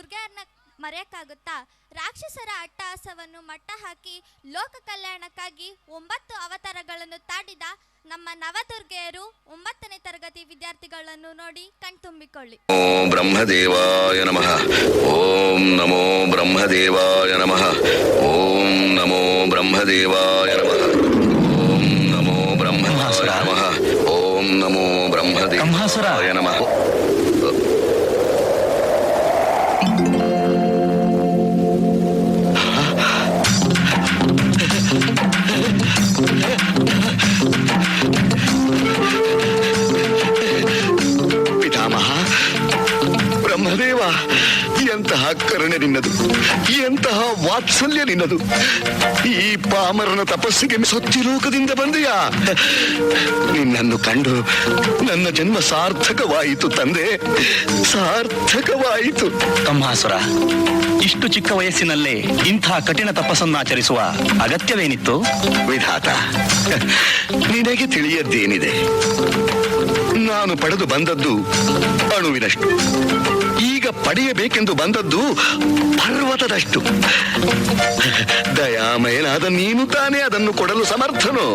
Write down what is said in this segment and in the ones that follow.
ದುರ್ಗೆಯನ್ನ ಮರೆಯಕ್ಕಾಗುತ್ತಾ? ರಾಕ್ಷಸರ ಅಟ್ಟಹಾಸವನ್ನು ಮಟ್ಟ ಹಾಕಿ ಲೋಕ ಕಲ್ಯಾಣಕ್ಕಾಗಿ 9 ಅವತಾರಗಳನ್ನು ತಾಡಿದ ನಮ್ಮ ನವದುರ್ಗೆಯರು 9ನೇ ತರಗತಿ ವಿದ್ಯಾರ್ಥಿಗಳನ್ನು ನೋಡಿ ಕಣ್ತುಂಬಿಕೊಳ್ಳಿ. ಓಂ ಬ್ರಹ್ಮದೇವಾಯ ನಮಃ. ಓಂ ನಮೋ ಬ್ರಹ್ಮದೇವಾಯ ನಮಃ. ಓಂ ನಮೋ ಬ್ರಹ್ಮದೇವಾಯ ನಮಃ. ಓಂ ನಮೋ ಬ್ರಹ್ಮದೇವಾಯ ನಮಃ. ಓಂ ನಮೋ ಬ್ರಹ್ಮದೇವಾಯ ನಮಃ. ಪಿತಾಮಹ ಬ್ರಹ್ಮದೇವ, ಎಂತಹ ಕರುಣೆ ನಿನ್ನದು, ಎಂತಹ ವಾತ್ಸಲ್ಯ ನಿನ್ನದು. ಈ ಪಾಮರನ ತಪಸ್ಸಿಗೆ ಸತ್ಯಲೋಕದಿಂದ ಬಂದೆಯಾ? ನಿನ್ನನ್ನು ಕಂಡು ನನ್ನ ಜನ್ಮ ಸಾರ್ಥಕವಾಯಿತು ತಂದೆ, ಸಾರ್ಥಕವಾಯಿತು. ಕಂಹಾಸುರ, ಇಷ್ಟು ಚಿಕ್ಕ ವಯಸ್ಸಿನಲ್ಲೇ ಇಂಥ ಕಠಿಣ ತಪಸ್ಸನ್ನಾಚರಿಸುವ ಅಗತ್ಯವೇನಿತ್ತು? ವಿಧಾತ, ನಿನಗೆ ತಿಳಿಯದ್ದೇನಿದೆ? ನಾನು ಪಡೆದು ಬಂದದ್ದು ಅಣುವಿನಷ್ಟು, ಈಗ ಪಡೆಯಬೇಕೆಂದು ಬಂದದ್ದು ಪರ್ವತದಷ್ಟು. ದಯಾಮಯನಾದ ನೀನು ತಾನೇ ಅದನ್ನು ಕೊಡಲು ಸಮರ್ಥನು.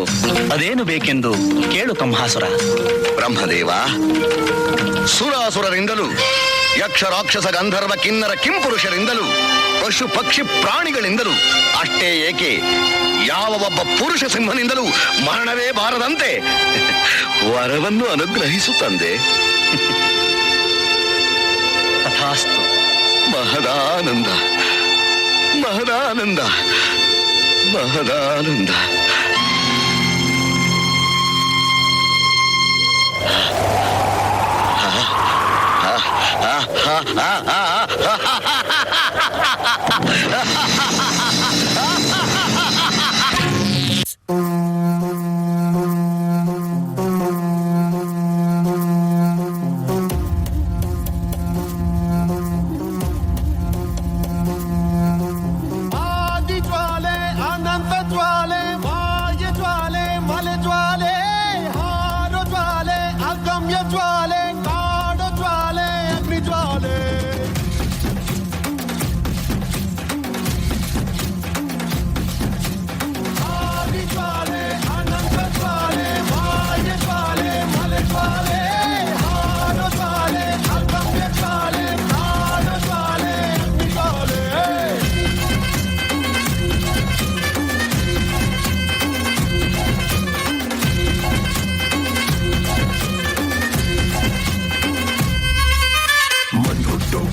ಅದೇನು ಬೇಕೆಂದು ಕೇಳು ಕಂಹಾಸುರ. ಬ್ರಹ್ಮದೇವ, ಸುರಾಸುರರಿಂದಲೂ ಯಕ್ಷ ರಾಕ್ಷಸ ಗಂಧರ್ವ ಕಿನ್ನರ ಕಿಂಪುರುಷರಿಂದಲೂ ಪಶು ಪಕ್ಷಿ ಪ್ರಾಣಿಗಳಿಂದಲೂ ಅಷ್ಟೇ ಏಕೆ ಯಾವ ಒಬ್ಬ ಪುರುಷ ಸಿಂಹನಿಂದಲೂ ಮರಣವೇ ಬಾರದಂತೆ ವರವನ್ನು ಅನುಗ್ರಹಿಸು ತಂದೆ. ತಥಾಸ್ತು. ಮಹದಾನಂದ, ಮಹದಾನಂದ, ಮಹದಾನಂದ.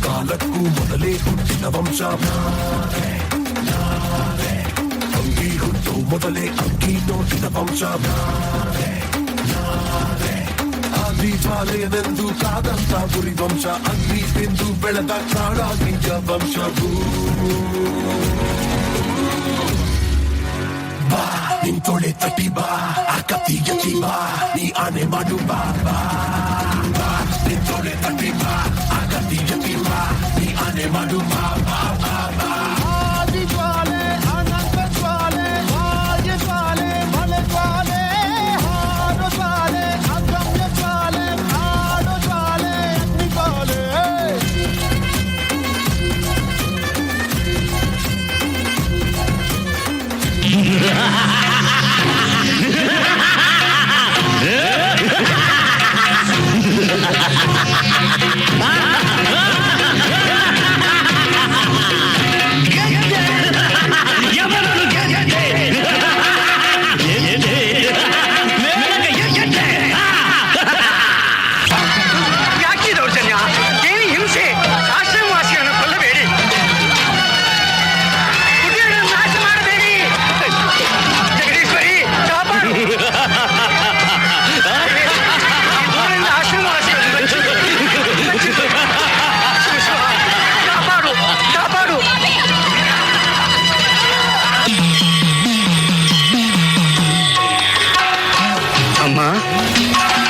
ಕಾಲಕ್ಕೂ ಮೊದಲೇ ಹುಟ್ಟಿದ ವಂಶ, ಅಂಗಿ ಹುಟ್ಟು ಮೊದಲೇ ಅಂಗಿ ನೋಟಿದ ವಂಶ. ಆದಿ ಜ್ವಾಲೆಯನೆಂದು ಕಾದಂತ ಗುರಿ ವಂಶ, ಅಗ್ನಿ ಬಿಂದು ಬೆಳೆದ ಕಾಡ ನಿಜ ವಂಶವು. ಬಾ ನಿಂತೊಳೆ ತಟಿ ಬಾ, ಆ ಕತ್ತಿ ಎತ್ತಿ ಬಾ, ನೀ ಆನೆ ಮಾಡು ಬಾ. ಬಾ ನಿಂತೊಳೆ ತಟಿ ಬಾ, ಆ ಕತ್ತಿ ಎತ್ತಿ ಬಾ, ನೀ ಆನೆ ಮಾಡು ಬಾ. ಆದಿ ಜ್ವಾಲೆ ಅನಂತ ಜ್ವಾಲೆ, ವಾಯ ಜ್ವಾಲೆ ಮಲೆ ಜ್ವಾಲೆ, ಹಾಡು ಜ್ವಾಲೆ ಅಗಮ್ಯ ಜ್ವಾಲೆ, ಕಾಡು ಜ್ವಾಲೆ ಅಗ್ನಿ ಜ್ವಾಲೆ.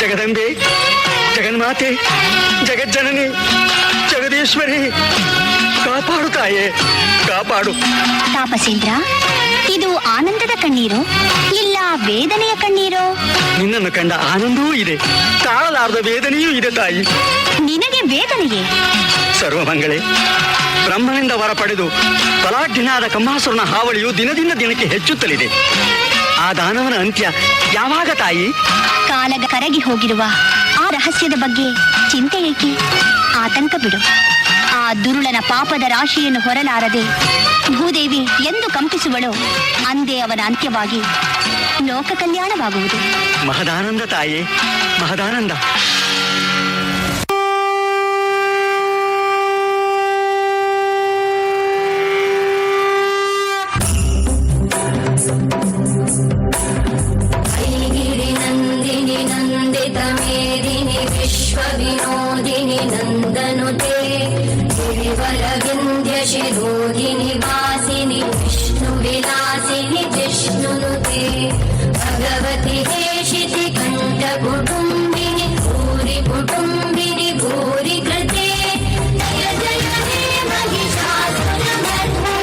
ಜಗದಂಬೆ, ಜಗನ್ಮಾತೆ, ಜಗಜ್ಜನನಿ, ಜಗದೀಶ್ವರಿ, ಕಾಪಾಡು ತಾಯಿ. ತಾಯೇ ಕಾಪಾಡು. ತಾಪಸೇಂದ್ರ, ಇದು ಆನಂದದ ಕಣ್ಣೀರು ಇಲ್ಲ ವೇದನೆಯ ಕಣ್ಣೀರೋ? ನಿನ್ನನ್ನು ಕಂಡ ಆನಂದವೂ ಇದೆ, ತಾಳಲಾರದ ವೇದನೆಯೂ ಇದೆ ತಾಯಿ. ನಿನಗೆ ವೇದನೆಯೇ? ಸರ್ವಮಂಗಳೇ, ಬ್ರಹ್ಮನಿಂದ ವರ ಪಡೆದು ಬಲಾಢ್ಯನಾದ ಕಂಹಾಸುರನ ಹಾವಳಿಯು ದಿನದಿಂದ ದಿನಕ್ಕೆ ಹೆಚ್ಚುತ್ತಲಿದೆ. ಆ ದಾನವನ ಅಂತ್ಯ ಯಾವಾಗ ತಾಯಿ? ಕಾಲಗ ಕರಗಿ ಹೋಗಿರುವ ಆ ರಹಸ್ಯದ ಬಗ್ಗೆ ಚಿಂತೆ ಏಕೆ? ಆತಂಕ ಬಿಡು. ಆ ದುರುಳನ ಪಾಪದ ರಾಶಿಯನ್ನು ಹೊರಲಾರದೆ ಭೂದೇವಿ ಎಂದು ಕಂಪಿಸುವಳು, ಅಂದೇ ಅವನ ಅಂತ್ಯವಾಗಿ ಲೋಕ ಕಲ್ಯಾಣವಾಗುವುದು. ಮಹದಾನಂದ ತಾಯೇ, ಮಹದಾನಂದ. गिरिनन्दिनि नन्दितमेदिनि विश्वविनोदिनि नन्दनुते गिरिवरविन्द्यशिरोदिनि वासिनि विष्णुविलासिनि जिष्णुनुते भगवति हेशिति कण्ठकुटुम्बिनि भूरि कुटुम्बिनि भूरि कृते जय जय हे महिषासुरमर्दनि.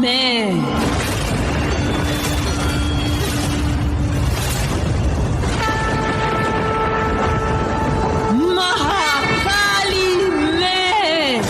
मैं महाकाली मैं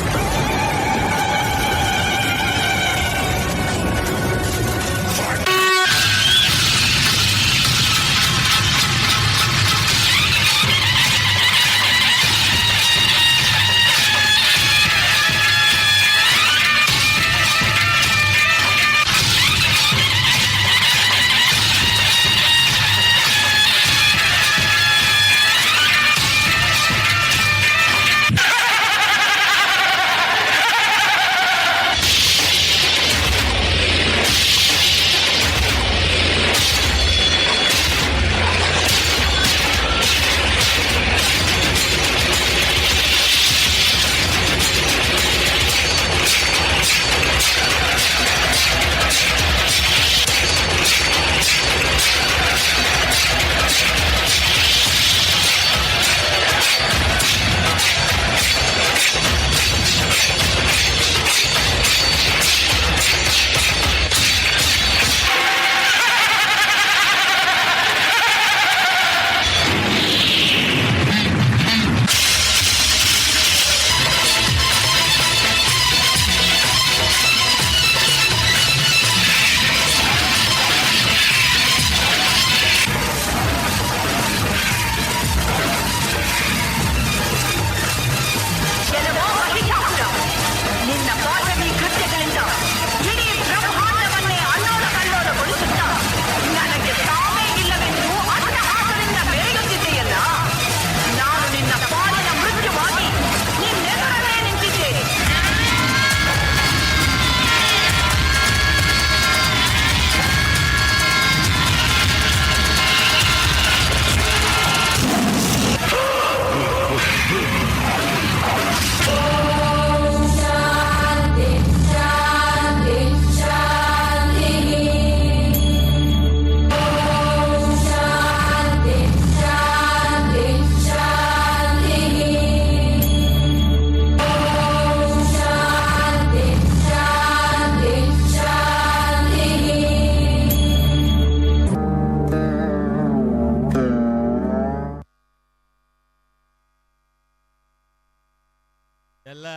ಎಲ್ಲ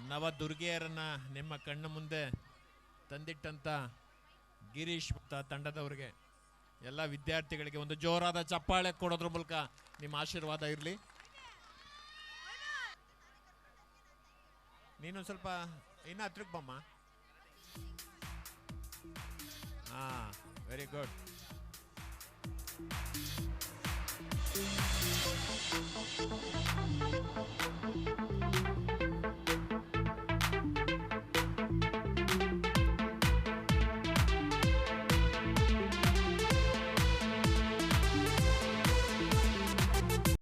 ನವದುರ್ಗೆಯರನ್ನ ನಿಮ್ಮ ಕಣ್ಣು ಮುಂದೆ ತಂದಿಟ್ಟಂತ ಗಿರೀಶ್ ತಂಡದವರಿಗೆ ಎಲ್ಲ ವಿದ್ಯಾರ್ಥಿಗಳಿಗೆ ಒಂದು ಜೋರಾದ ಚಪ್ಪಾಳೆ ಕೊಡೋದ್ರ ಮೂಲಕ ನಿಮ್ಮ ಆಶೀರ್ವಾದ ಇರಲಿ. ನೀನು ಸ್ವಲ್ಪ ಇನ್ನು ಹತ್ರಕ್ಕೆ ಬಮ್ಮ. ಹಾ, ವೆರಿ ಗುಡ್.